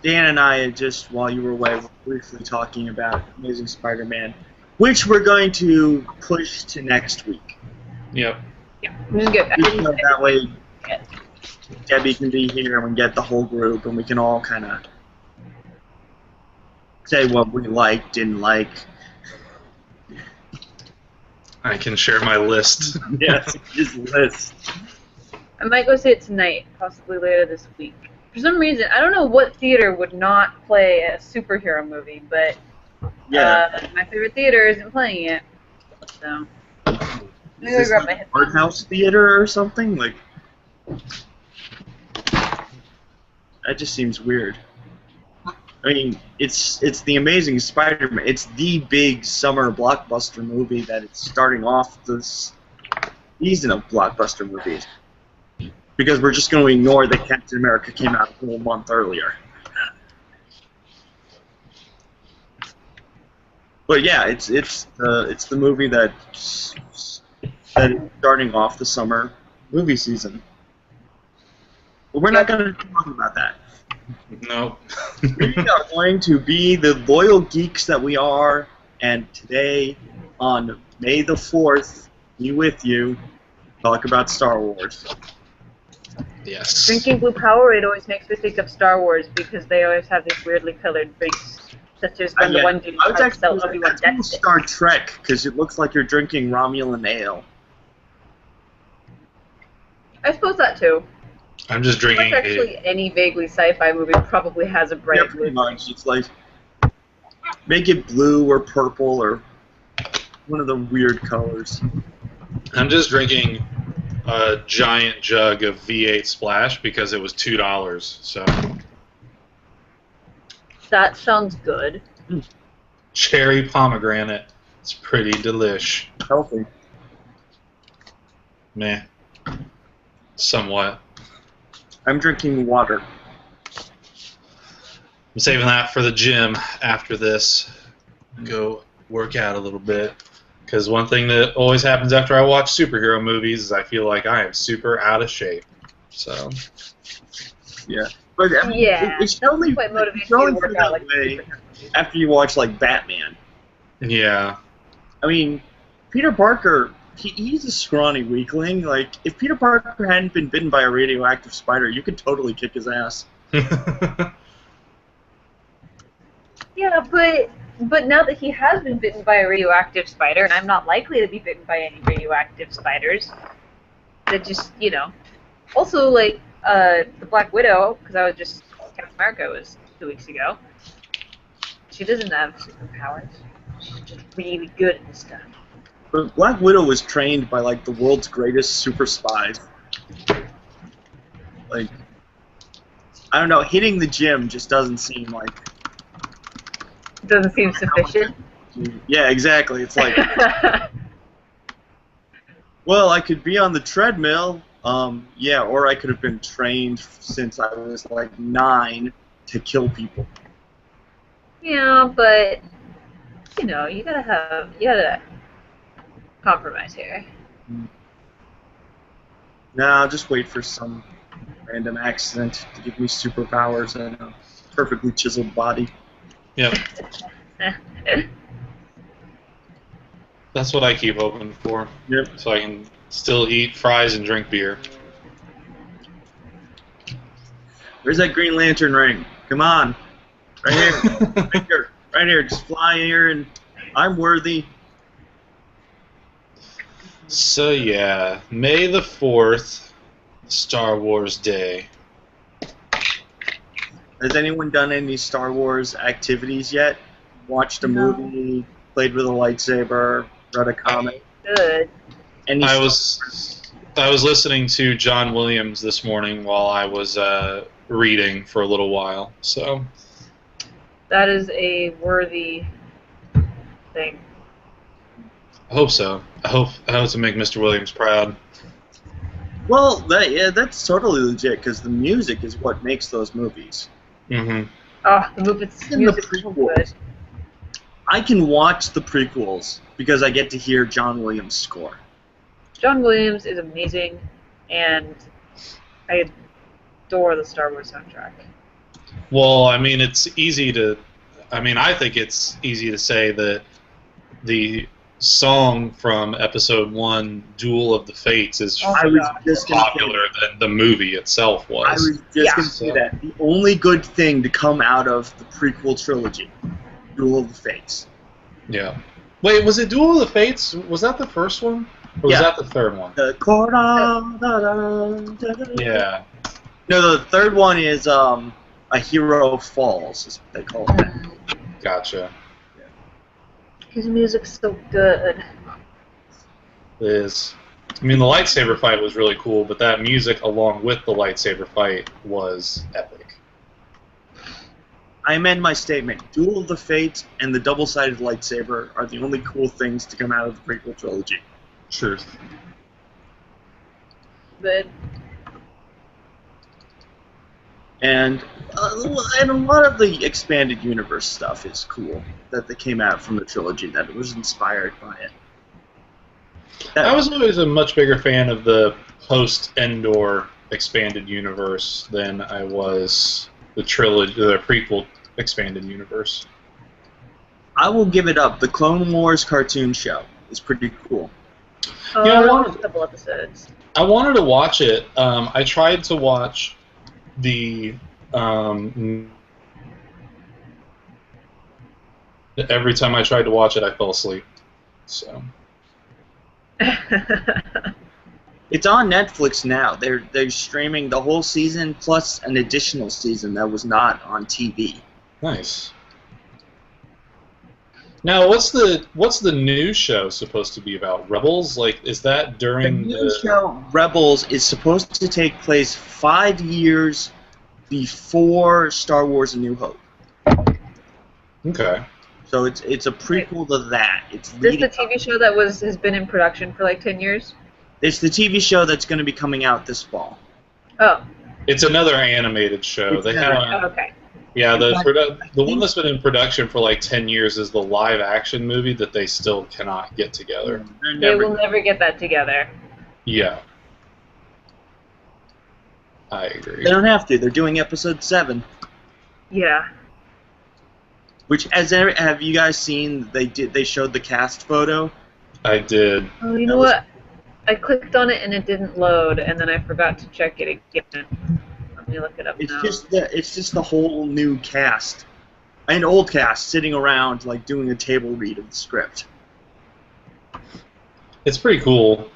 Dan and I just, while you were away, were briefly talking about Amazing Spider-Man, which we're going to push to next week. Yep. Yeah, just get That way, Debbie can be here and we get the whole group, and we can all kind of say what we liked, didn't like. I can share my list. Yes, his list. I might go see it tonight, possibly later this week. For some reason, I don't know what theater would not play a superhero movie, but my favorite theater isn't playing it. So Is this grab like my art house theater or something? Like, that just seems weird. I mean, it's the Amazing Spider-Man. It's the big summer blockbuster movie that it's starting off this season of blockbuster movies. Because we're just going to ignore that Captain America came out a whole month earlier. But yeah, it's the movie that is starting off the summer movie season. But we're not going to talk about that. Nope. We are going to be the loyal geeks that we are, and today, on May the 4th, be with you, talk about Star Wars. Yes. Drinking blue Powerade always makes me think of Star Wars because they always have these weirdly colored drinks, such as when the one dude tries to sell Obi-Wan death stick. Star Trek, because it looks like you're drinking Romulan ale. I suppose that too. I'm just drinking Like actually any vaguely sci-fi movie probably has a bright blue. Pretty much. It's like, make it blue or purple or one of the weird colors. I'm just drinking a giant jug of V8 Splash because it was $2. So That sounds good. cherry pomegranate. It's pretty delish. Healthy. Meh. Somewhat. I'm drinking water. I'm saving that for the gym after this. Go work out a little bit. Because one thing that always happens after I watch superhero movies is I feel like I am super out of shape. So. Yeah. But I mean, Yeah, it's only quite motivating it's only to work that out like way superhero movies. after you watch like Batman. Yeah. I mean, Peter Parker, he's a scrawny weakling. Like, if Peter Parker hadn't been bitten by a radioactive spider, you could totally kick his ass. Yeah, but now that he has been bitten by a radioactive spider, and I'm not likely to be bitten by any radioactive spiders, that just, you know. Also, like, the Black Widow, because I was just, Captain America was 2 weeks ago, she doesn't have superpowers. She's just really good at this stuff. But Black Widow was trained by, like, the world's greatest super spies. Like, I don't know, hitting the gym just doesn't seem like... Doesn't seem sufficient. Yeah, exactly. It's like, well, I could be on the treadmill, yeah, or I could have been trained since I was, like, 9 to kill people. Yeah, but, you know, you gotta compromise here. No, I'll just wait for some random accident to give me superpowers and a perfectly chiseled body. Yep. That's what I keep hoping for. Yep. So I can still eat fries and drink beer. Where's that Green Lantern ring? Come on. Right here. Right here. Right here. Just fly here and I'm worthy. So yeah, May the 4th, Star Wars Day. Has anyone done any Star Wars activities yet? Watched a movie, played with a lightsaber, read a comic? Good. I was listening to John Williams this morning while I was reading for a little while. So That is a worthy thing. I hope so. I hope to make Mr. Williams proud. Well, that's totally legit because the music is what makes those movies. Mm-hmm. Oh, the music's In so the good. I can watch the prequels because I get to hear John Williams' score. John Williams is amazing, and I adore the Star Wars soundtrack. Well, I mean, it's easy to. I mean, I think it's easy to say that the song from Episode 1, Duel of the Fates, is Oh, I far was God. just more gonna say popular than the movie itself I was. was just Yeah. gonna say that the only good thing to come out of the prequel trilogy, Duel of the Fates. Yeah. Wait, was it Duel of the Fates? Was that the first one? Or was Yeah. that the third one? The Cordon. Da, da, da, da. Yeah. No, the third one is A Hero Falls, is what they call it. Gotcha. His music's so good. It is. I mean, the lightsaber fight was really cool, but that music along with the lightsaber fight was epic. I amend my statement. Duel of the Fates and the double-sided lightsaber are the only cool things to come out of the prequel trilogy. Truth. But And a lot of the expanded universe stuff is cool that they came out from the trilogy, that it was inspired by it. I was always a much bigger fan of the post-Endor expanded universe than I was the prequel expanded universe. I will give it up. The Clone Wars cartoon show is pretty cool. oh, Yeah, I I wanted- watched a couple episodes. I wanted to watch it. I tried to watch the every time I tried to watch it, I fell asleep. So It's on Netflix now. They're streaming the whole season plus an additional season that was not on TV. nice. Now, what's the new show supposed to be about? Rebels? Like, is that The during new show Rebels is supposed to take place 5 years before Star Wars: A New Hope. Okay. So it's a prequel to that. It's Is this leading the TV show that has been in production for like 10 years? It's the TV show that's going to be coming out this fall. Oh, It's another animated show. It's They another- have okay. yeah, In fact, the one that's been in production for like 10 years is the live action movie that they still cannot get together. They're They never- will never get that together. Yeah. I agree. They don't have to. They're doing episode 7. Yeah. Which, have you guys seen? They showed the cast photo. I did. Oh, you know what? I clicked on it and it didn't load, and then I forgot to check it again. Let me look it up It's now. just the whole new cast, an old cast sitting around like doing a table read of the script. It's pretty cool.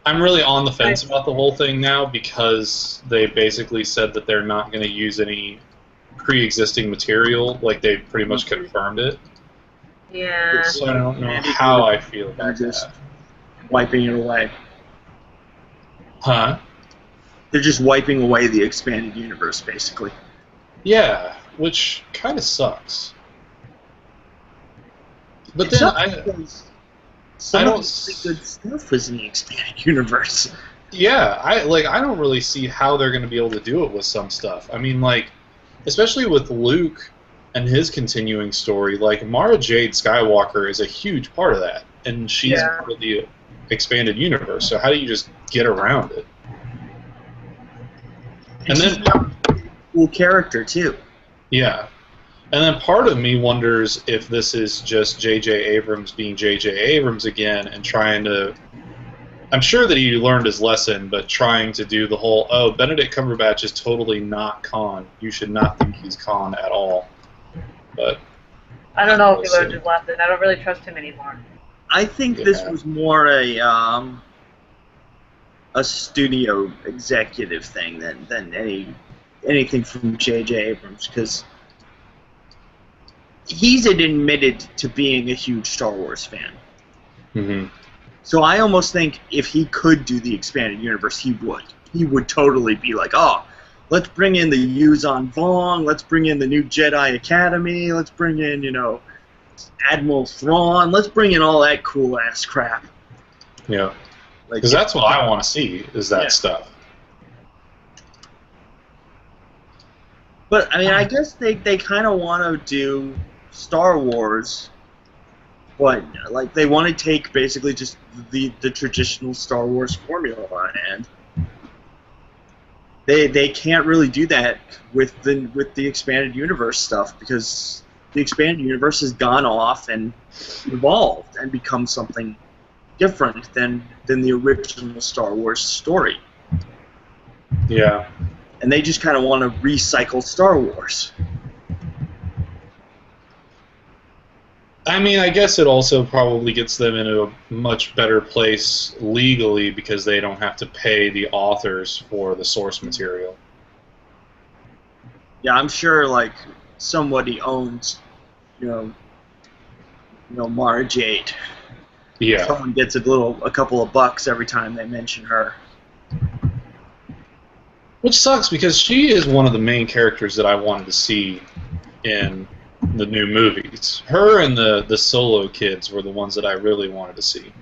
I'm really on the fence about the whole thing now because they basically said that they're not going to use any pre-existing material. Like they pretty much confirmed it. Yeah. So I don't know how I feel about They're just that. wiping it away. Huh? They're just wiping away the expanded universe, basically. Yeah, which kind of sucks. But It's then not because some I of don't the really good stuff was in the expanded universe. I don't really see how they're going to be able to do it with some stuff. I mean, like, especially with Luke and his continuing story, like Mara Jade Skywalker is a huge part of that, and she's Yeah. part of the expanded universe. So how do you just get around it? And she's then, a cool character too. yeah, and then part of me wonders if this is just J.J. Abrams being J.J. Abrams again and trying to. I'm sure that he learned his lesson, but trying to do the whole, oh, Benedict Cumberbatch is totally not Khan. You should not think he's Khan at all. But I don't know if he We'll learned see. his lesson. I don't really trust him anymore. I think this Yeah. was more a studio executive thing than anything from J.J. Abrams, because he's admitted to being a huge Star Wars fan. mhm. So I almost think if he could do the expanded universe, he would. He would totally be like, oh, let's bring in the Yuzon Vong, let's bring in the new Jedi Academy, let's bring in, Admiral Thrawn, let's bring in all that cool-ass crap. Yeah, Like, because that's what I want to see is that Yeah. stuff. But, I mean, I guess they kind of want to do Star Wars, but, like, they want to take basically just the traditional Star Wars formula and they can't really do that with the expanded universe stuff because the expanded universe has gone off and evolved and become something different than the original Star Wars story. Yeah. And they just kind of want to recycle Star Wars. I mean, I guess it also probably gets them into a much better place legally because they don't have to pay the authors for the source material. Yeah, I'm sure like somebody owns, you know, Mara Jade. Yeah. Someone gets a couple of bucks every time they mention her. Which sucks because she is one of the main characters that I wanted to see in the new movies. Her and the Solo kids were the ones that I really wanted to see.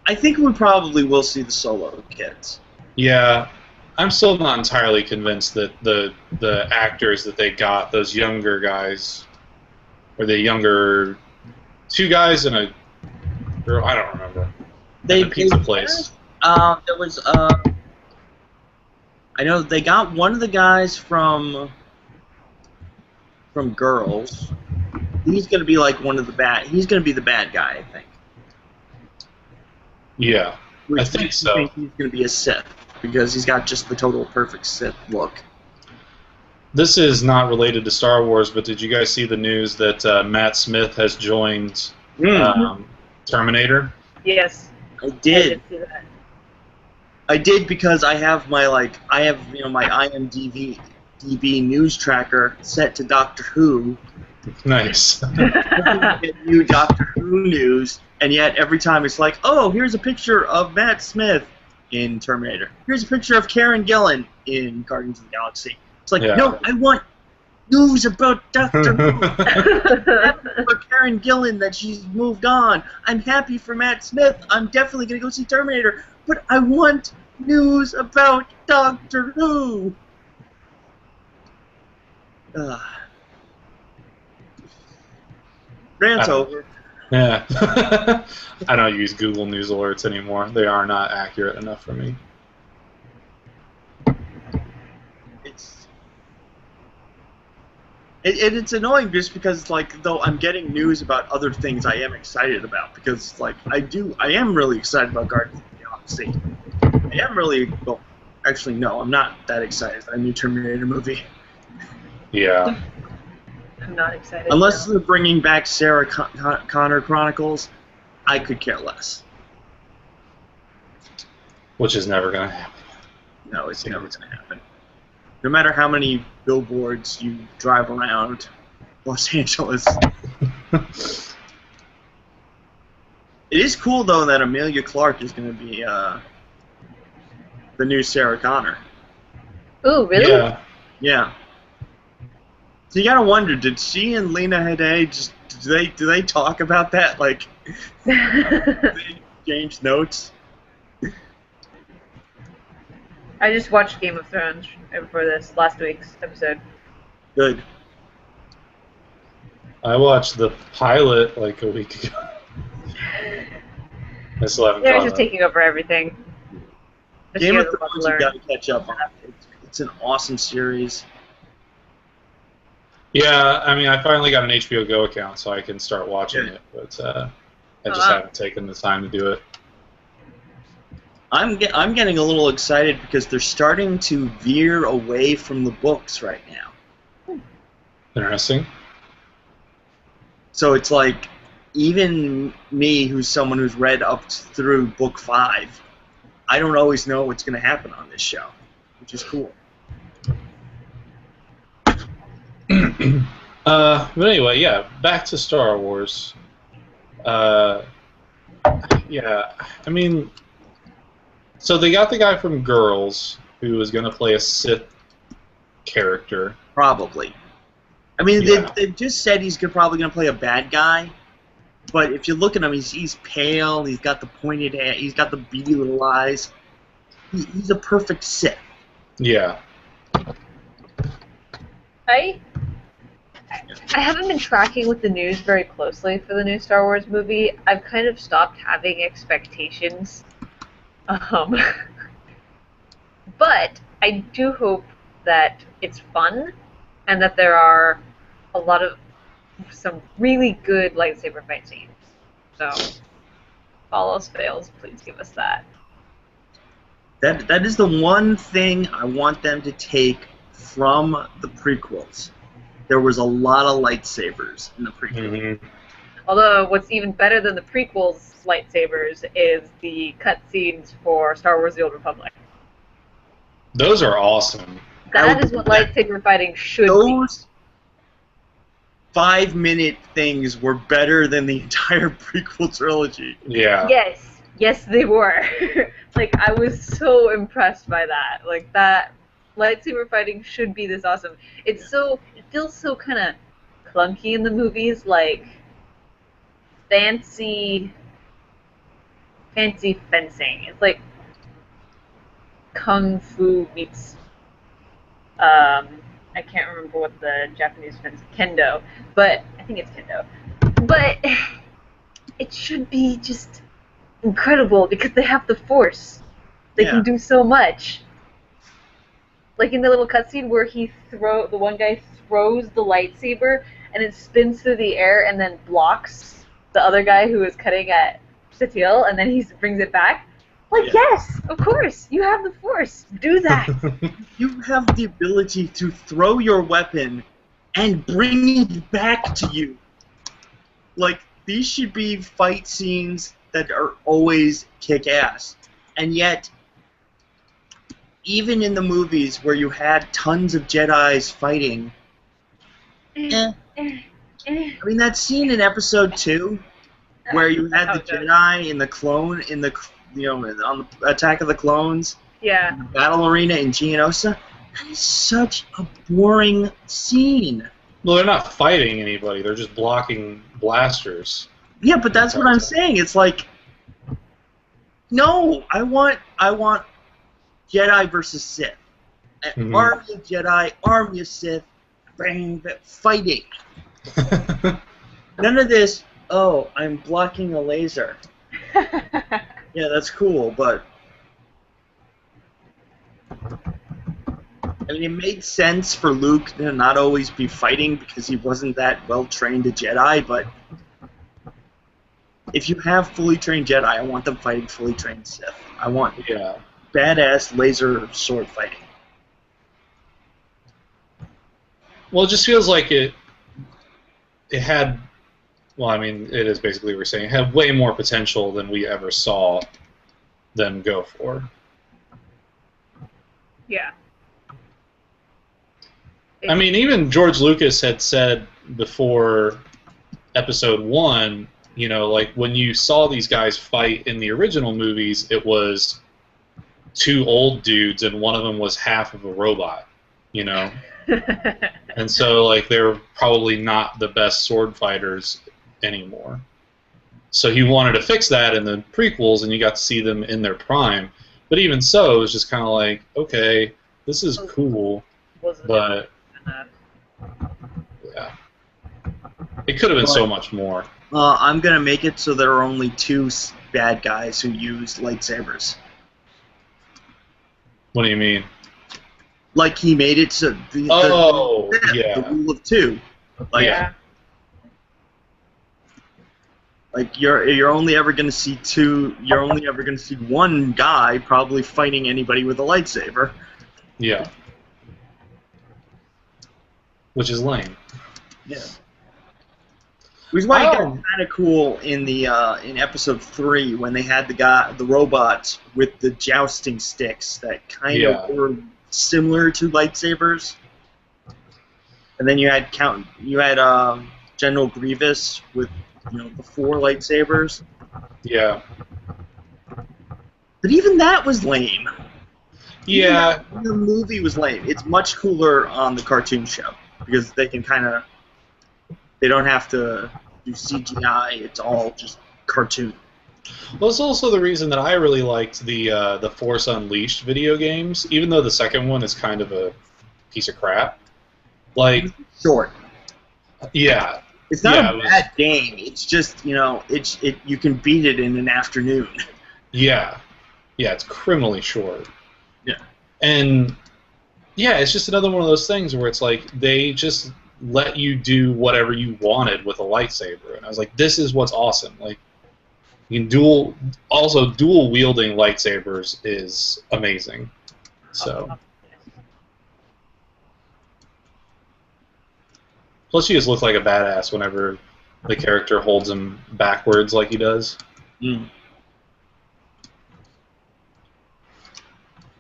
I think we probably will see the Solo kids. Yeah, I'm still not entirely convinced that the actors that they got, those younger guys, or the younger two guys and a girl, I don't remember. They the pizza place. There was I know they got one of the guys from Girls. He's gonna be like one of the bad. He's gonna be the bad guy, I think. Yeah, Which I think makes me so. think he's gonna be a Sith because he's got just the total perfect Sith look. This is not related to Star Wars, but did you guys see the news that Matt Smith has joined Terminator? Yes. I did. see that. I did because I have my my IMDb news tracker set to Doctor Who. Nice. Get new Doctor Who news, and yet every time it's like, oh, here's a picture of Matt Smith in Terminator. Here's a picture of Karen Gillan in Guardians of the Galaxy. It's like, Yeah. no, I want news about Doctor Who. I'm happy for Karen Gillan that she's moved on. I'm happy for Matt Smith. I'm definitely going to go see Terminator. But I want news about Doctor Who. Rant's over. Yeah. I don't use Google News alerts anymore. They are not accurate enough for me. It's annoying just because, like, though I'm getting news about other things I am excited about because, like, I am really excited about Guardians of the Galaxy. I am really, well, actually, no, I'm not that excited about a new Terminator movie. Yeah. I'm not excited. Unless they're bringing back Sarah Connor Chronicles, I could care less. Which is never going to happen. No, it's never going to happen. No matter how many billboards you drive around Los Angeles. It is cool, though, that Amelia Clarke is going to be the new Sarah Connor. Ooh, really? Yeah. Yeah. So you gotta wonder, did she and Lena Headey just do they talk about that? Like, they exchange notes? I just watched Game of Thrones for this last week's episode. Good. I watched the pilot like a week ago. I still haven't They're caught just up. taking over everything. This Game year, of the Thrones, Butler. you gotta catch up on. It's an awesome series. Yeah, I mean, I finally got an HBO Go account, so I can start watching it, but I just haven't taken the time to do it. I'm getting a little excited because they're starting to veer away from the books right now. Interesting. So it's like, even me, who's someone who's read up through book 5, I don't always know what's going to happen on this show, which is cool. But anyway, yeah, back to Star Wars. Yeah, I mean, so they got the guy from Girls who was going to play a Sith character. Probably. I mean, Yeah. they just said he's probably going to play a bad guy, but if you look at him, he's pale, he's got the pointed hair, he's got the beady little eyes. He's a perfect Sith. Yeah. I haven't been tracking with the news very closely for the new Star Wars movie. I've kind of stopped having expectations. But I do hope that it's fun and that there are a lot of some really good lightsaber fight scenes. So, if all else fails, please give us that. That is the one thing I want them to take from the prequels. There was a lot of lightsabers in the prequels. Mm-hmm. Although, what's even better than the prequels' lightsabers is the cutscenes for Star Wars: The Old Republic. Those are awesome. That is what lightsaber fighting should be. Those 5-minute things were better than the entire prequel trilogy. Yeah. Yes, they were. Like, I was so impressed by that. Like, that lightsaber fighting should be this awesome. It feels so kind of clunky in the movies, like fancy fencing. It's like kung fu meets I can't remember what the Japanese fence kendo, but I think it's kendo. But it should be just incredible because they have the force. They can do so much. Like in the little cutscene where the one guy throws the lightsaber and it spins through the air and then blocks the other guy who is cutting at Satil, and then he brings it back. Like, yes, of course, you have the force. Do that. You have the ability to throw your weapon and bring it back to you. Like, these should be fight scenes that are always kick-ass. And yet, even in the movies where you had tons of Jedis fighting, I mean, that scene in Episode 2 where you had the Jedi in the clone, on the Attack of the Clones, Yeah. the battle arena in Geonosa, that is such a boring scene. Well, they're not fighting anybody. They're just blocking blasters. Yeah, but that's what I'm saying. It's like, no, I want Jedi versus Sith. An army of Jedi, army of Sith, bang, fighting. None of this, oh, I'm blocking a laser. Yeah, that's cool, but I mean, it made sense for Luke to not always be fighting because he wasn't that well trained a Jedi, but if you have fully trained Jedi, I want them fighting fully trained Sith. I want badass laser sword fighting. Well, it just feels like it had, well, I mean, it is basically what we're saying. It had way more potential than we ever saw them go for. Yeah. I mean, even George Lucas had said before Episode 1, you know, like, when you saw these guys fight in the original movies, it was two old dudes and one of them was half of a robot, you know? And so, like, they're probably not the best sword fighters anymore. So he wanted to fix that in the prequels, and you got to see them in their prime. But even so, it was just kind of like, okay, this is cool, but yeah, it could have been so much more. I'm gonna make it so there are only two bad guys who use lightsabers. What do you mean? Like he made it so the rule of two. Like, yeah. Like you're only ever gonna see two. You're only ever gonna see one guy probably fighting anybody with a lightsaber. Yeah. Which is lame. Yeah. Which is why it got kind of cool in the in Episode 3 when they had the robots with the jousting sticks that kind of were similar to lightsabers. And then you had General Grievous with the 4 lightsabers. Yeah. But even that was lame. Yeah. Even the movie was lame. It's much cooler on the cartoon show because they can they don't have to do CGI. It's all just cartoon. Well, it's also the reason that I really liked the Force Unleashed video games, even though the second one is kind of a piece of crap. Like, short. Yeah. It's not a bad game. It's just you can beat it in an afternoon. Yeah. Yeah, it's criminally short. Yeah. And Yeah, it's just another one of those things where it's like they just let you do whatever you wanted with a lightsaber, and I was like, this is what's awesome. Like, you can dual wielding lightsabers is amazing. So plus, you just look like a badass whenever the character holds him backwards like he does. Mm.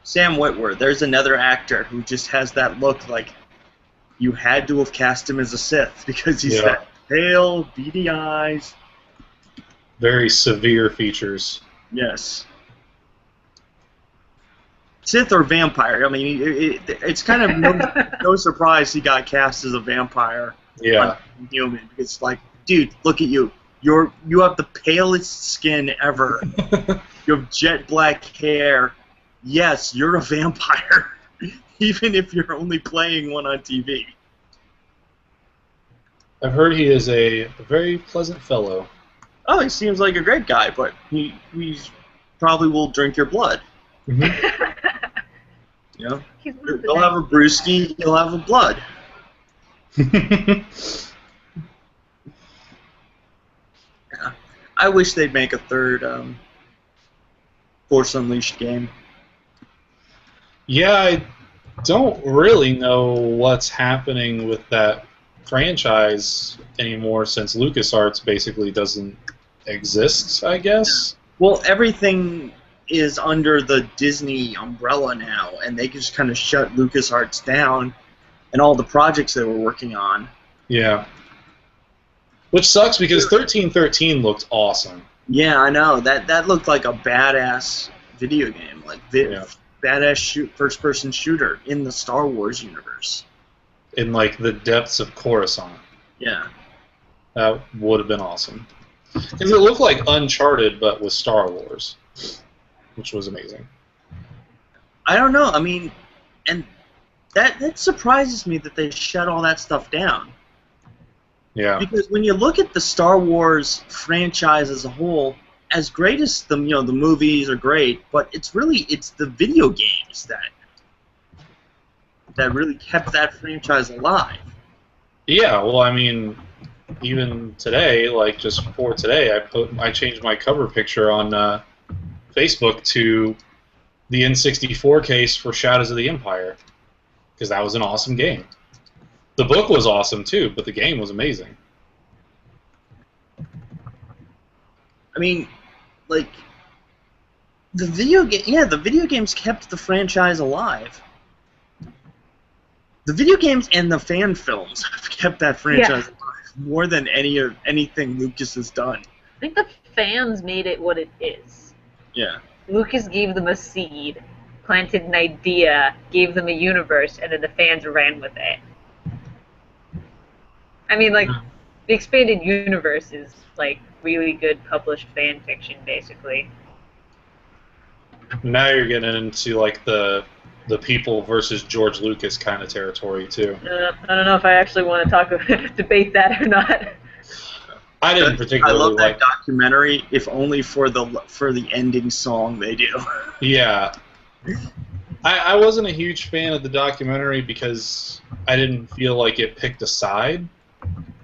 Sam Witwer, there's another actor who just has that look like you had to have cast him as a Sith because he's that pale, beady eyes. Very severe features. Yes. Sith or vampire. I mean, it's kind of no surprise he got cast as a vampire. Yeah. Human, because like, dude, look at you. You have the palest skin ever. You have jet black hair. Yes, you're a vampire, even if you're only playing one on TV. I've heard he is a very pleasant fellow. Oh, he seems like a great guy, but he probably will drink your blood. Mm-hmm. You know, he'll have a brewski, he'll have a blood. Yeah. I wish they'd make a third Force Unleashed game. Yeah, I don't really know what's happening with that franchise anymore since LucasArts basically doesn't exist, I guess. Well, everything is under the Disney umbrella now, and they just kind of shut LucasArts down and all the projects they were working on. Yeah. Which sucks because 1313 looked awesome. Yeah, I know. That looked like a badass video game. Like, badass first-person shooter in the Star Wars universe. In, like, the depths of Coruscant. Yeah. That would have been awesome. Because it looked like Uncharted, but with Star Wars, which was amazing. I don't know. I mean, and that surprises me that they shut all that stuff down. Yeah. Because when you look at the Star Wars franchise as a whole, as great as the movies are great, but it's the video games that really kept that franchise alive. Yeah, well, I mean, even today, like just before today, I changed my cover picture on Facebook to the N64 case for Shadows of the Empire because that was an awesome game. The book was awesome too, but the game was amazing. I mean, like the video games kept the franchise alive. The video games and the fan films have kept that franchise alive more than anything Lucas has done. I think the fans made it what it is. Yeah. Lucas gave them a seed, planted an idea, gave them a universe, and then the fans ran with it. I mean, like, the expanded universe is, like, really good published fan fiction, basically. Now you're getting into, like, the people versus George Lucas kind of territory, too. I don't know if I actually want to debate that or not. I didn't particularly I love that documentary, if only for the ending song they do. Yeah. I wasn't a huge fan of the documentary because I didn't feel like it picked a side,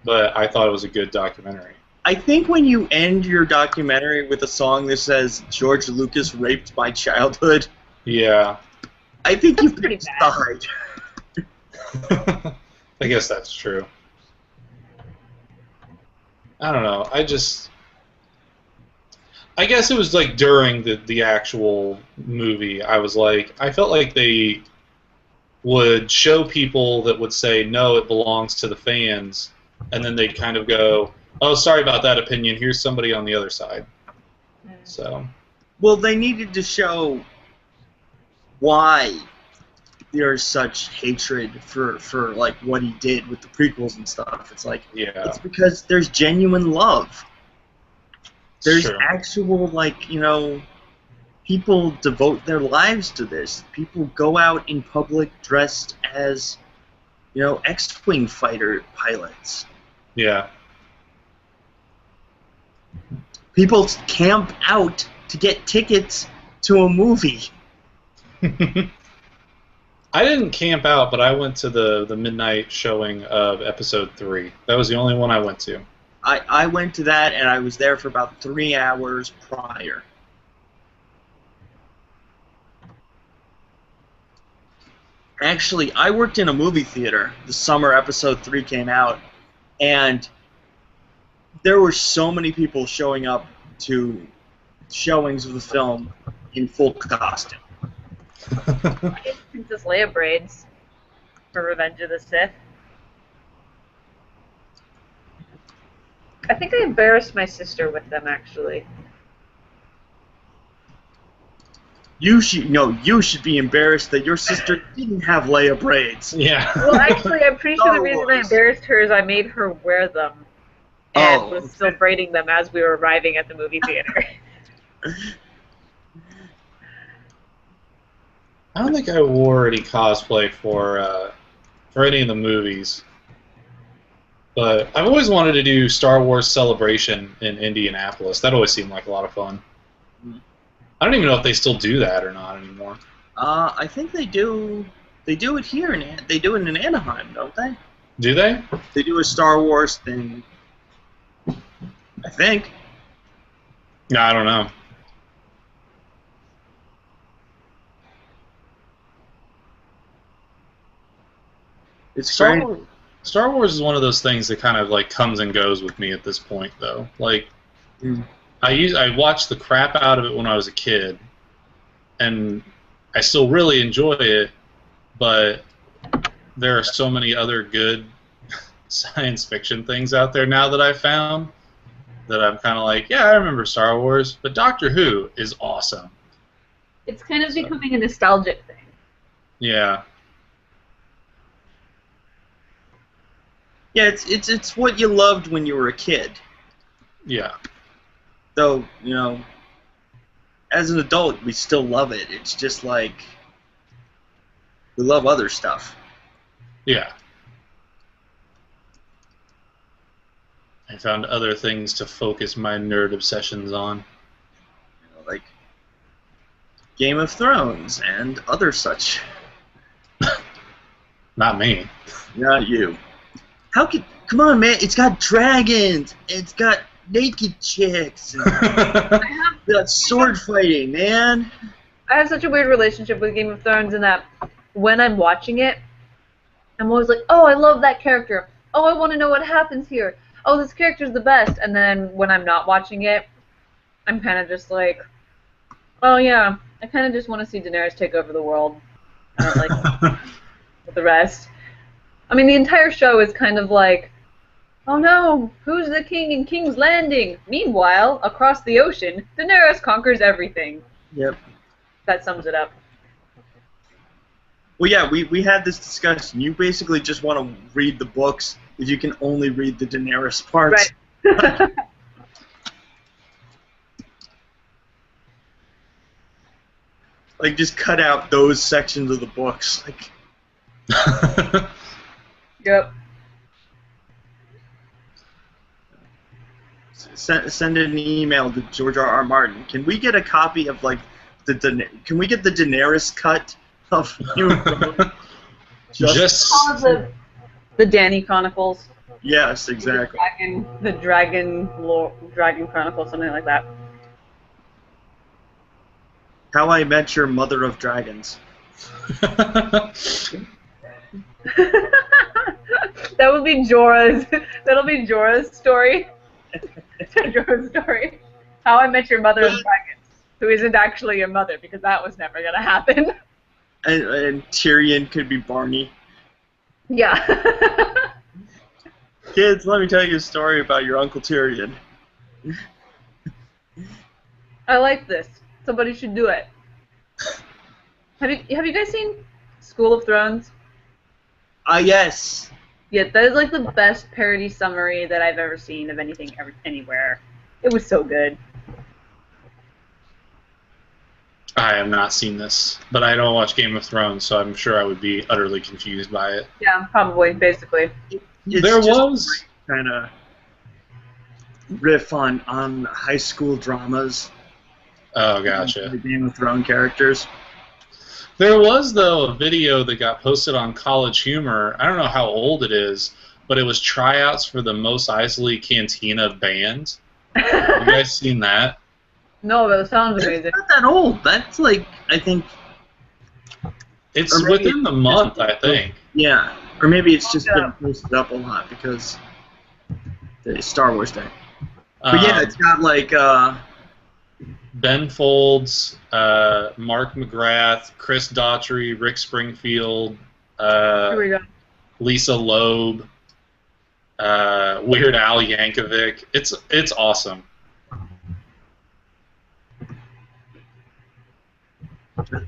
but I thought it was a good documentary. I think when you end your documentary with a song that says George Lucas raped my childhood, yeah, I think you picked a side. I guess that's true. I don't know. I guess it was like during the actual movie, I felt like they would show people that would say, no, it belongs to the fans, and then they'd kind of go, oh, sorry about that opinion, here's somebody on the other side. So. Well, they needed to show why there's such hatred for like what he did with the prequels and stuff. It's like, it's because there's genuine love. There's actual, like, people devote their lives to this. People go out in public dressed as, X-Wing fighter pilots. Yeah. People camp out to get tickets to a movie. I didn't camp out, but I went to the midnight showing of episode 3. That was the only one I went to. I went to that, and I was there for about 3 hours prior. Actually, I worked in a movie theater the summer episode 3 came out, and there were so many people showing up to showings of the film in full costume. I get Princess Leia braids for Revenge of the Sith. I think I embarrassed my sister with them, actually. You should be embarrassed that your sister didn't have Leia braids. Yeah. Well, actually, I'm pretty sure the Star reason I Wars. embarrassed her is I made her wear them and Oh. was still braiding them as we were arriving at the movie theater. I don't think I wore any cosplay for any of the movies. But I've always wanted to do Star Wars Celebration in Indianapolis. That always seemed like a lot of fun. I don't even know if they still do that or not anymore. I think they do. They do it here they do it in Anaheim, don't they? Do they? They do a Star Wars thing. I think. No, I don't know. It's Star great. Wars, Star Wars is one of those things that kind of like comes and goes with me at this point, though. Like, I watched the crap out of it when I was a kid, and I still really enjoy it, but there are so many other good science fiction things out there now that I've found that I'm kind of like, yeah, I remember Star Wars, but Doctor Who is awesome. It's kind of becoming a nostalgic thing. Yeah. Yeah, it's what you loved when you were a kid. Yeah. Though, as an adult, we still love it. It's just like we love other stuff. Yeah. I found other things to focus my nerd obsessions on. Like Game of Thrones and other such. Not me. Not you. Come on, man, it's got dragons, it's got naked chicks, and it's got sword fighting, man. I have such a weird relationship with Game of Thrones in that when I'm watching it, I'm always like, oh, I love that character. Oh, I want to know what happens here. Oh, this character's the best. And then when I'm not watching it, I'm kind of just like, oh, yeah, I kind of just want to see Daenerys take over the world. I don't like the rest. I mean, the entire show is kind of like, oh no, who's the king in King's Landing? Meanwhile, across the ocean, Daenerys conquers everything. Yep. That sums it up. Well, yeah, we had this discussion. You basically just want to read the books if you can only read the Daenerys parts. Right. Like, just cut out those sections of the books. Like, Yep. send an email to George R.R. Martin. Can we get a copy of like can we get the Daenerys cut of Game of Thrones? Just The Dany Chronicles. Yes, exactly. The Dragon Chronicles, something like that. How I Met Your Mother of Dragons. That would be Jorah's. That'll be Jorah's story. Jorah's story. How I Met Your Mother of Dragons, who isn't actually your mother, because that was never gonna happen. And Tyrion could be Barney. Yeah. Kids, let me tell you a story about your Uncle Tyrion. I like this. Somebody should do it. Have you guys seen School of Thrones? Yes. Yeah, that is like the best parody summary that I've ever seen of anything anywhere. It was so good. I have not seen this, but I don't watch Game of Thrones, so I'm sure I would be utterly confused by it. Yeah, probably, basically. There was kind of riff on high school dramas. Oh, gotcha. The Game of Thrones characters. There was, though, a video that got posted on College Humor. I don't know how old it is, but it was tryouts for the Mos Eisley Cantina band. Have you guys seen that? No, but it sounds amazing. It's not that old. That's like, I think... It's within the month, I think. Yeah. Or maybe it's just been posted up a lot because it's Star Wars Day. But yeah, it's got like... Ben Folds, Mark McGrath, Chris Daughtry, Rick Springfield, Here we go. Lisa Loeb, Weird Al Yankovic. It's awesome.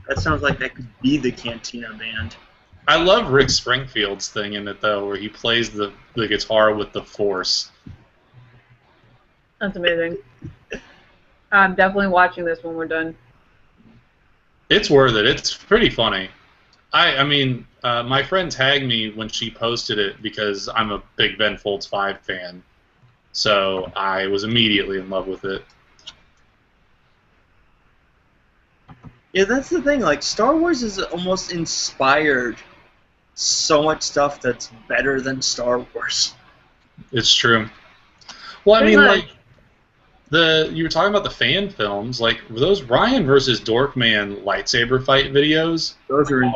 That sounds like that could be the Cantina band. I love Rick Springfield's thing in it, though, where he plays the guitar with the force. That's amazing. I'm definitely watching this when we're done. It's worth it. It's pretty funny. I mean, my friend tagged me when she posted it because I'm a big Ben Folds 5 fan. So I was immediately in love with it. Yeah, that's the thing. Like, Star Wars has almost inspired so much stuff that's better than Star Wars. It's true. Well, I mean, like, you were talking about the fan films, like those Ryan versus Dorkman lightsaber fight videos. Those are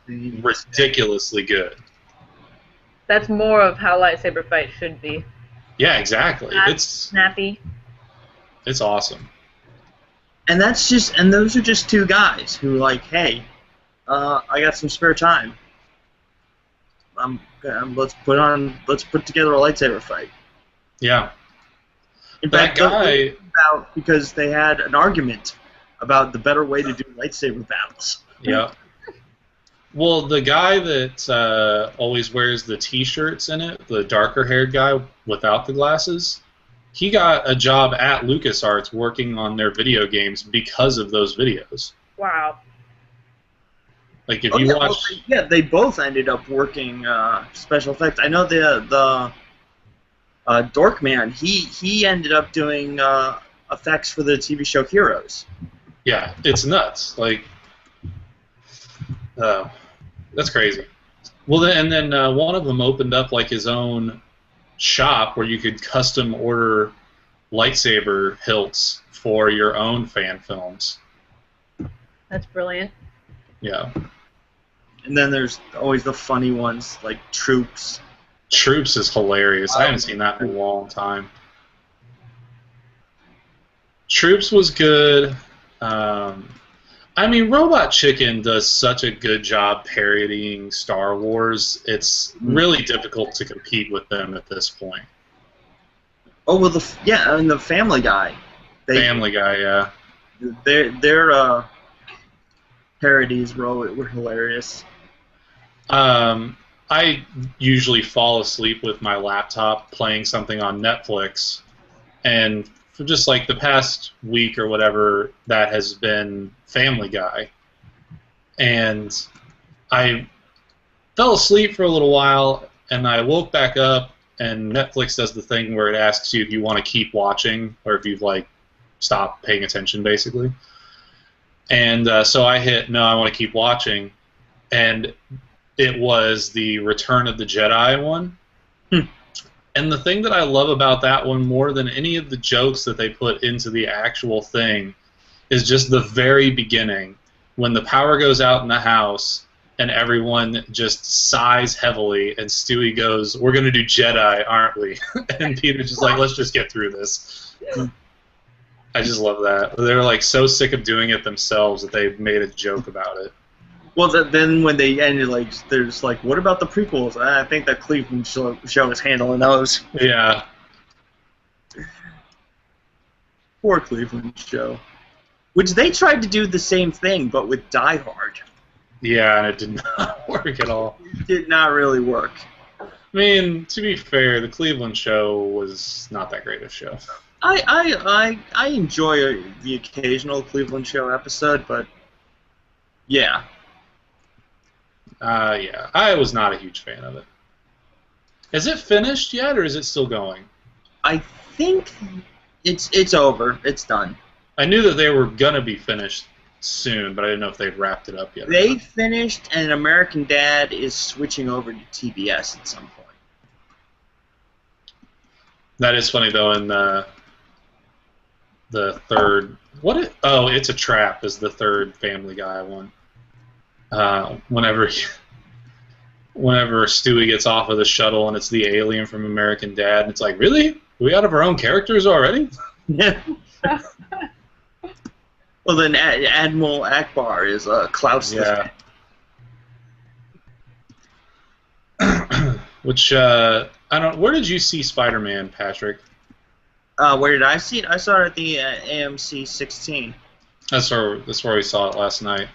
ridiculously good. That's more of how lightsaber fights should be. Yeah, exactly. It's snappy. It's awesome. And those are just two guys who like, hey, I got some spare time. Let's put together a lightsaber fight. Yeah. In that fact, guy, because they had an argument about the better way to do lightsaber battles. Yeah. Well, the guy that always wears the T-shirts in it, the darker-haired guy without the glasses, he got a job at LucasArts working on their video games because of those videos. Wow. Like if you watch, they both ended up working special effects. I know the Dorkman, he ended up doing effects for the TV show Heroes. Yeah, it's nuts. Like, that's crazy. Well, and then one of them opened up like his own shop where you could custom order lightsaber hilts for your own fan films. That's brilliant. Yeah. And then there's always the funny ones like Troops. Troops is hilarious. I haven't seen that in a long time. Troops was good. I mean, Robot Chicken does such a good job parodying Star Wars. It's really difficult to compete with them at this point. Oh well, and the Family Guy. Family Guy, yeah. Their parodies were hilarious. I usually fall asleep with my laptop playing something on Netflix, and for just like the past week or whatever, that has been Family Guy. And I fell asleep for a little while, and I woke back up, and Netflix does the thing where it asks you if you want to keep watching or if you've like stopped paying attention, basically. And so I hit no, I want to keep watching, and it was the Return of the Jedi one. And the thing that I love about that one more than any of the jokes that they put into the actual thing is just the very beginning when the power goes out in the house and everyone just sighs heavily and Stewie goes, "We're going to do Jedi, aren't we?" And Peter's just like, "Let's just get through this." I just love that. They're like so sick of doing it themselves that they've made a joke about it. Well, then when they ended, like, there's like, what about the prequels? I think that Cleveland show is handling those. Yeah. Poor Cleveland show. Which they tried to do the same thing, but with Die Hard. Yeah, and it did not work at all. It did not really work. I mean, to be fair, the Cleveland show was not that great a show. I enjoy the occasional Cleveland show episode, but yeah. Yeah, I was not a huge fan of it. Is it finished yet, or is it still going? I think it's over. It's done. I knew that they were gonna be finished soon, but I didn't know if they'd wrapped it up yet. They finished, and American Dad is switching over to TBS at some point. That is funny though. In the third, It's a Trap is the third Family Guy one. Whenever Stewie gets off of the shuttle and it's the alien from American Dad, and it's like, really? We out of our own characters already? Yeah. Well, then Admiral Akbar is Klaus. Yeah. Which I don't. Where did you see Spider-Man, Patrick? Where did I see it? I saw it at the AMC 16. That's where we saw it last night.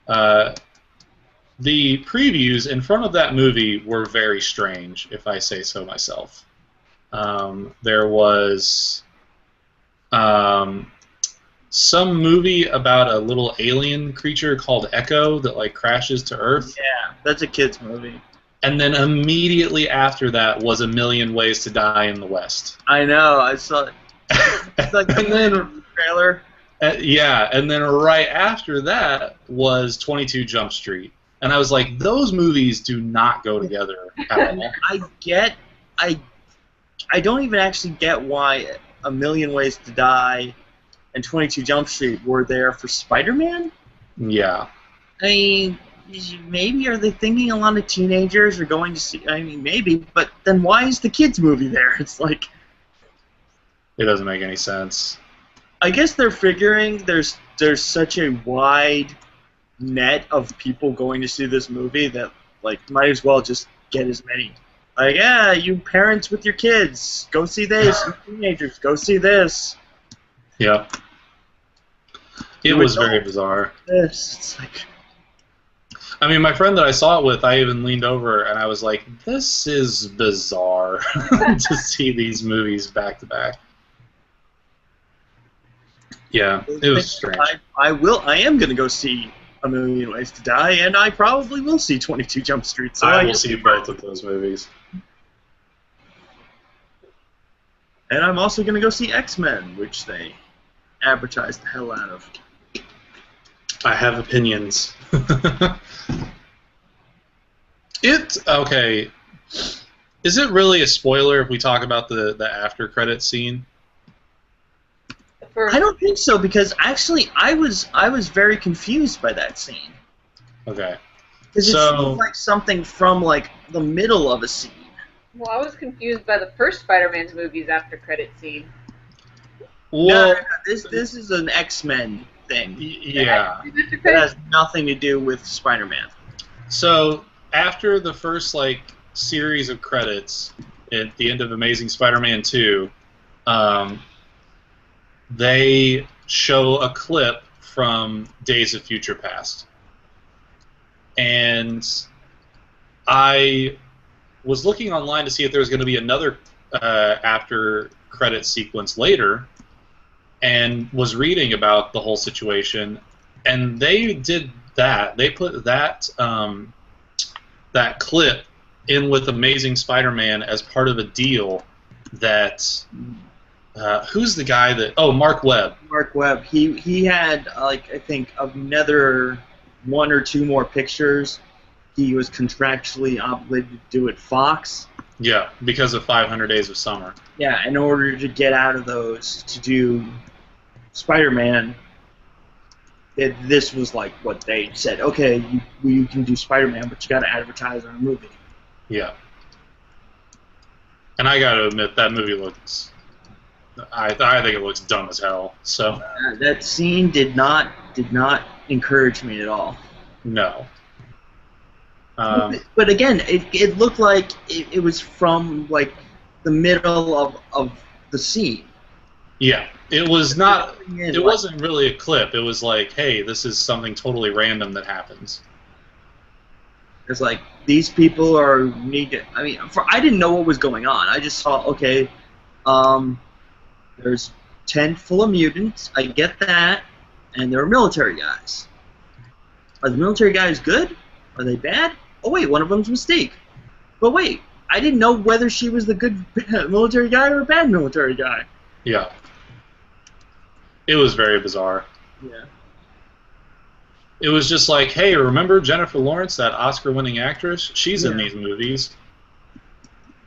The previews in front of that movie were very strange, if I say so myself. There was some movie about a little alien creature called Echo that like crashes to Earth. Yeah, that's a kid's movie. And then immediately after that was A Million Ways to Die in the West. I know, I saw it. It's like And then trailer. Yeah, and then right after that was 22 Jump Street. And I was like, those movies do not go together at all. I don't even actually get why A Million Ways to Die and 22 Jump Street were there for Spider-Man. Yeah. I mean, maybe are they thinking a lot of teenagers are going to see? I mean, maybe, but then why is the kids movie there? It's like it doesn't make any sense. I guess they're figuring there's such a wide net of people going to see this movie that like might as well just get as many. Like, yeah, you parents with your kids, go see this. You teenagers, go see this. Yeah. It was very bizarre. It's like, I mean, my friend that I saw it with, I even leaned over and I was like, this is bizarre to see these movies back to back. Yeah, it was strange. I am going to go see A Million Ways to Die, and I probably will see 22 Jump Street. So I will see both of those movies. And I'm also going to go see X-Men, which they advertised the hell out of. I have opinions. Okay. Is it really a spoiler if we talk about the after credit scene? I don't think so, because actually I was very confused by that scene. Okay. Because it seemed like something from like the middle of a scene. Well, I was confused by the first Spider-Man's movies after credit scene. Well, no, this is an X-Men thing. Yeah. It has nothing to do with Spider-Man. So after the first like series of credits at the end of Amazing Spider-Man 2, they show a clip from Days of Future Past. And I was looking online to see if there was going to be another after credit sequence later, and was reading about the whole situation, and they did that. They put that that clip in with Amazing Spider-Man as part of a deal that who's the guy that Mark Webb. Mark Webb. He had like I think another one or two more pictures. He was contractually obligated to do at Fox. Yeah, because of 500 Days of Summer. Yeah, in order to get out of those to do Spider-Man, this was like what they said. Okay, you can do Spider-Man, but you got to advertise on a movie. Yeah. And I got to admit, that movie looks. I think it looks dumb as hell. So. That scene did not encourage me at all. No. But again, it looked like it was from like the middle of the scene. Yeah, it was not. It wasn't really a clip. It was like, hey, this is something totally random that happens. It's like these people are need. I mean, I didn't know what was going on. I just saw okay, there's a tent full of mutants. I get that, and there are military guys. Are the military guys good? Are they bad? Oh wait, one of them's Mystique. But wait, I didn't know whether she was the good military guy or a bad military guy. Yeah. It was very bizarre. Yeah. It was just like, hey, remember Jennifer Lawrence, that Oscar-winning actress? She's in Yeah. these movies.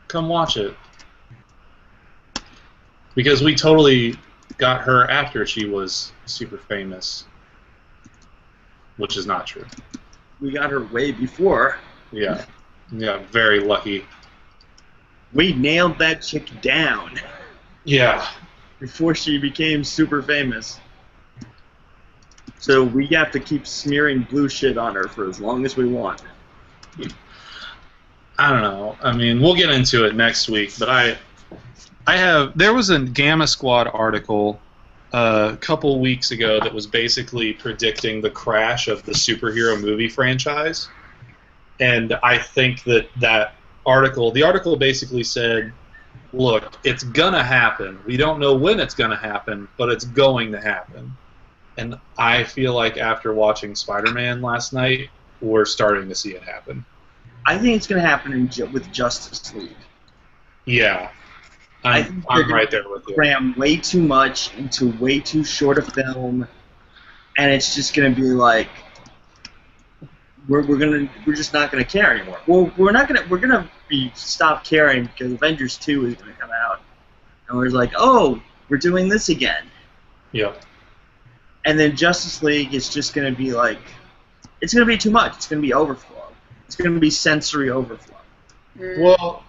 Come watch it. Because we totally got her after she was super famous, which is not true. We got her way before. Yeah. Yeah, very lucky. We nailed that chick down Yeah. before she became super famous. So we have to keep smearing blue shit on her for as long as we want. I don't know. I mean, we'll get into it next week, but there was a Gamma Squad article a couple weeks ago that was basically predicting the crash of the superhero movie franchise. And I think the article basically said, look, it's gonna happen. We don't know when it's gonna happen, but it's going to happen. And I feel like after watching Spider-Man last night, we're starting to see it happen. I think it's going to happen with Justice League. Yeah. I'm right there with you. Cram way too much into way too short a film, and it's just going to be like we're just not going to care anymore. Well, we're going to stop caring because Avengers 2 is going to come out, and we're like, oh, we're doing this again. Yeah. And then Justice League is just going to be like, it's going to be too much. It's going to be overflow. It's going to be sensory overflow. Well,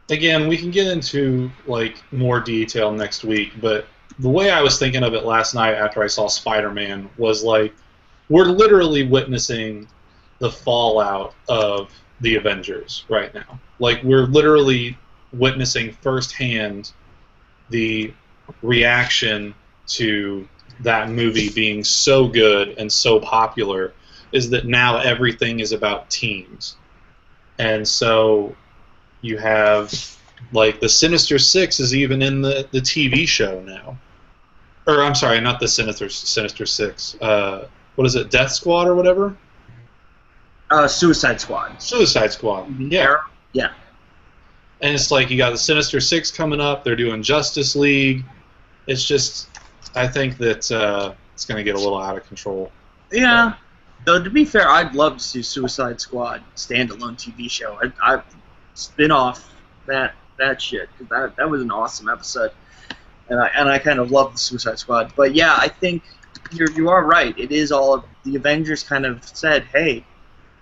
again, we can get into like more detail next week, but the way I was thinking of it last night after I saw Spider-Man was like, we're literally witnessing the fallout of the Avengers right now. Like, we're literally witnessing firsthand the reaction to that movie being so good and so popular, is that now everything is about teams. And so you have, like, the Sinister Six is even in the TV show now. Or, I'm sorry, not the Sinister Six. What is it, Death Squad or whatever? Suicide Squad. Suicide Squad, yeah. Yeah. And it's like you got the Sinister Six coming up, they're doing Justice League. It's just, I think that it's going to get a little out of control. Yeah. Though, to be fair, I'd love to see Suicide Squad standalone TV show. I'd spin off that shit, because that was an awesome episode, and I kind of love the Suicide Squad. But yeah, I think you are right. It is all of the Avengers kind of said, hey,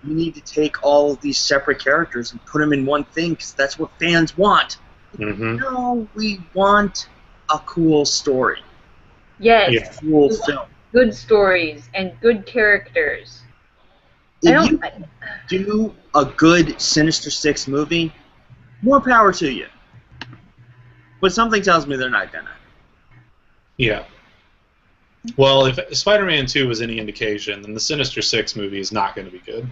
you need to take all of these separate characters and put them in one thing, because that's what fans want. Mm-hmm. No, we want a cool story. Yes. Yeah. Cool film. Good stories and good characters. If you do a good Sinister Six movie, more power to you. But something tells me they're not gonna. Yeah. Well, if Spider-Man 2 was any indication, then the Sinister Six movie is not going to be good.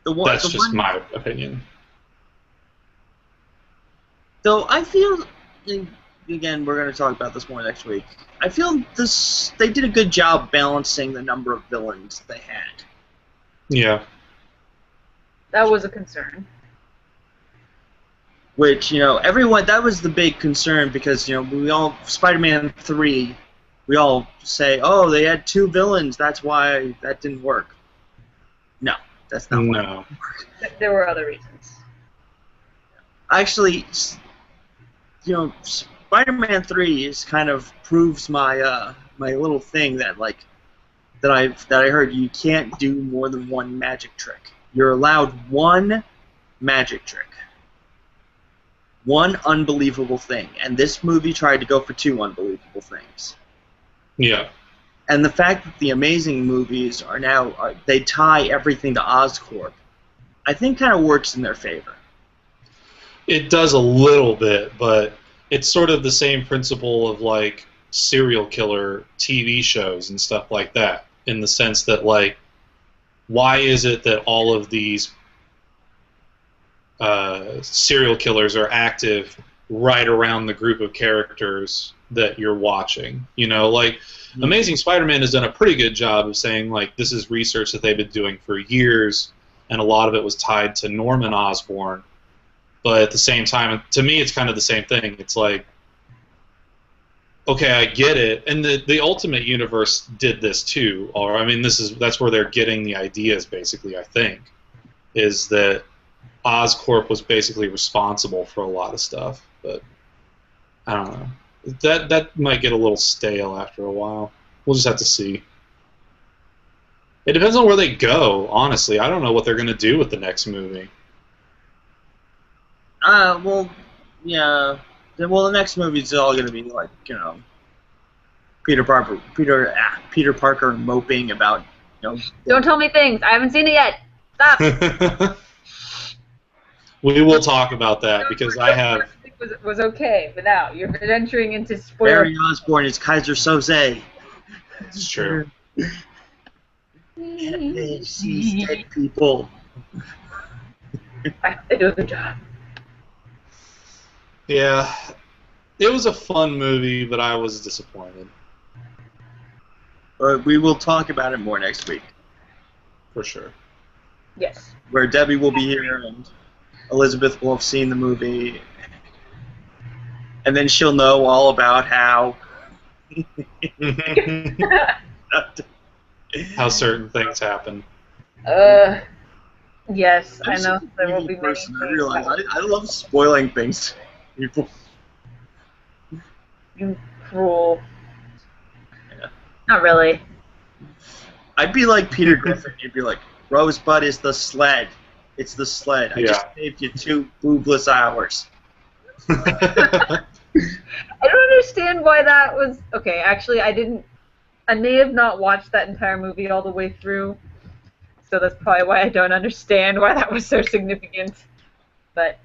That's just my opinion. Though I feel, again, we're going to talk about this more next week. I feel they did a good job balancing the number of villains they had. Yeah. That was a concern. Which, everyone, that was the big concern, because, we all, Spider-Man 3, we all say, oh, they had 2 villains, that's why that didn't work. No, that's not why it didn't work. There were other reasons. Actually, Spider-Man 3 is kind of proves my my little thing that I heard you can't do more than one magic trick. You're allowed one magic trick. One unbelievable thing, and this movie tried to go for 2 unbelievable things. Yeah. And the fact that the Amazing movies are now they tie everything to Oscorp, I think kind of works in their favor. It does a little bit, but it's sort of the same principle of like serial killer TV shows and stuff like that, in the sense that, like, why is it that all of these serial killers are active right around the group of characters that you're watching? Like, Amazing Spider-Man has done a pretty good job of saying, like, this is research that they've been doing for years, and a lot of it was tied to Norman Osborn. But at the same time, to me, it's kind of the same thing. It's like, okay, I get it, and the Ultimate Universe did this too. Or I mean, that's where they're getting the ideas. Basically, I think is that Oscorp was basically responsible for a lot of stuff, but I don't know. That might get a little stale after a while. We'll just have to see. It depends on where they go, honestly. I don't know what they're going to do with the next movie. Well, yeah. Well, the next movie is all going to be like, Peter Parker moping about, Don't tell me things. I haven't seen it yet. Stop. We will talk about that because I have. Was okay, but now you're venturing into spoiler. Barry Osborn is Kaiser Soze. It's true. They see dead people. I have to do the job. Yeah, it was a fun movie, but I was disappointed. But we will talk about it more next week. For sure. Yes. Where Debbie will be here and Elizabeth will have seen the movie. And then she'll know all about how... how certain things happen. Yes, I know there will be many I realize I love spoiling things to people. You cruel. Yeah. Not really. I'd be like Peter Griffin. You'd be like, Rosebud is the sled. It's the sled. I just saved you 2 boobless hours. I don't understand why that was... Okay, actually, I may have not watched that entire movie all the way through, so that's probably why I don't understand why that was so significant. But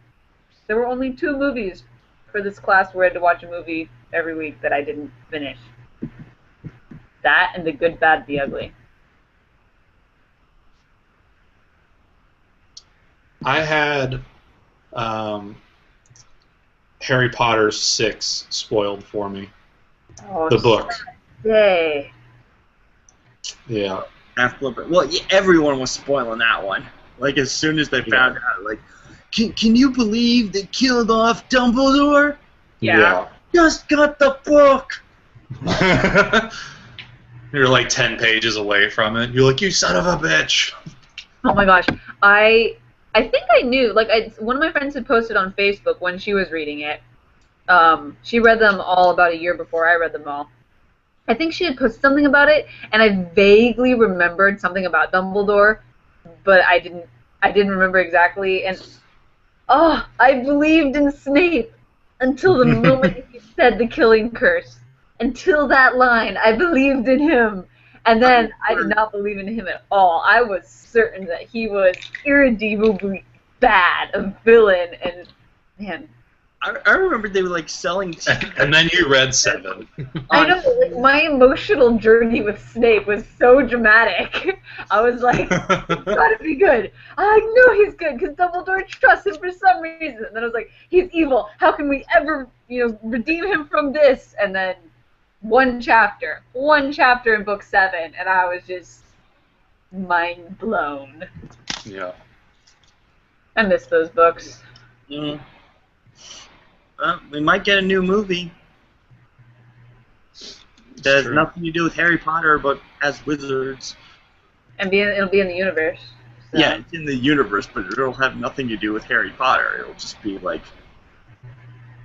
there were only 2 movies for this class where I had to watch a movie every week that I didn't finish. That and The Good, Bad, the Ugly. I had Harry Potter 6 spoiled for me. Oh, the book. Yay. Yeah. Well, yeah, everyone was spoiling that one. Like, as soon as they found out, like, can you believe they killed off Dumbledore? Yeah. Just got the book! You're like 10 pages away from it. You're like, you son of a bitch! Oh my gosh. I think I knew. Like, one of my friends had posted on Facebook when she was reading it. She read them all about a year before I read them all. I think she had posted something about it, and I vaguely remembered something about Dumbledore, but I didn't remember exactly. And I believed in Snape until the moment he said the killing curse. Until that line, I believed in him, and then I did not believe in him at all. I was certain that he was irredeemably bad, a villain, and man. I remember they were like selling and then you read 7. I know, like, my emotional journey with Snape was so dramatic. I was like, he's gotta be good. I know he's good because Dumbledore trusts him for some reason. And then I was like, he's evil. How can we ever, redeem him from this? And then one chapter in book 7, and I was just mind blown. Yeah. I miss those books. Mm. We might get a new movie that has nothing to do with Harry Potter, but has wizards. And it'll be in the universe. So. Yeah, it's in the universe, but it'll have nothing to do with Harry Potter. It'll just be like,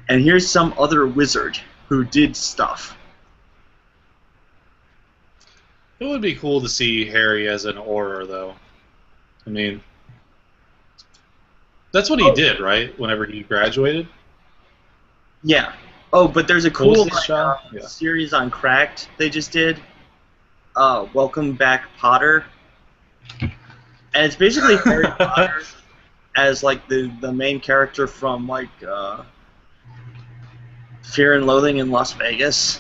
and here's some other wizard who did stuff. It would be cool to see Harry as an Auror, though. I mean, that's what he did, right? Whenever he graduated. Yeah. Oh, but there's a cool series on Cracked they just did. Welcome Back, Potter. And it's basically Harry Potter as like the main character from like Fear and Loathing in Las Vegas.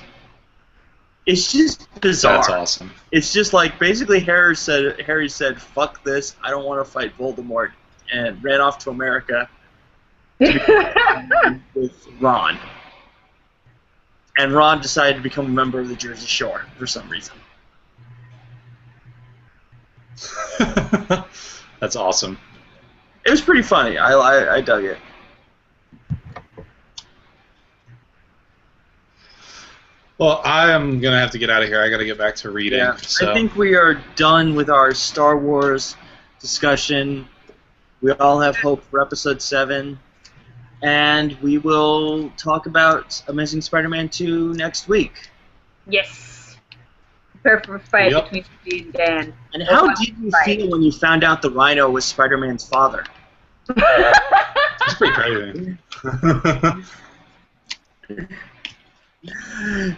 It's just bizarre. That's awesome. It's just like basically Harry said, "Fuck this! I don't want to fight Voldemort," and ran off to America. With Ron. And Ron decided to become a member of the Jersey Shore for some reason. That's awesome. It was pretty funny. I dug it. Well, I am gonna have to get out of here. I gotta get back to reading. Yeah, So. I think we are done with our Star Wars discussion. We all have hope for Episode 7. And we will talk about Amazing Spider-Man 2 next week. Yes. Prepare for a fight Yep. between Steve and Dan. And how did you feel when you found out the Rhino was Spider-Man's father? It's pretty crazy.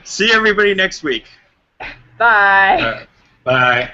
See everybody next week. Bye. Bye.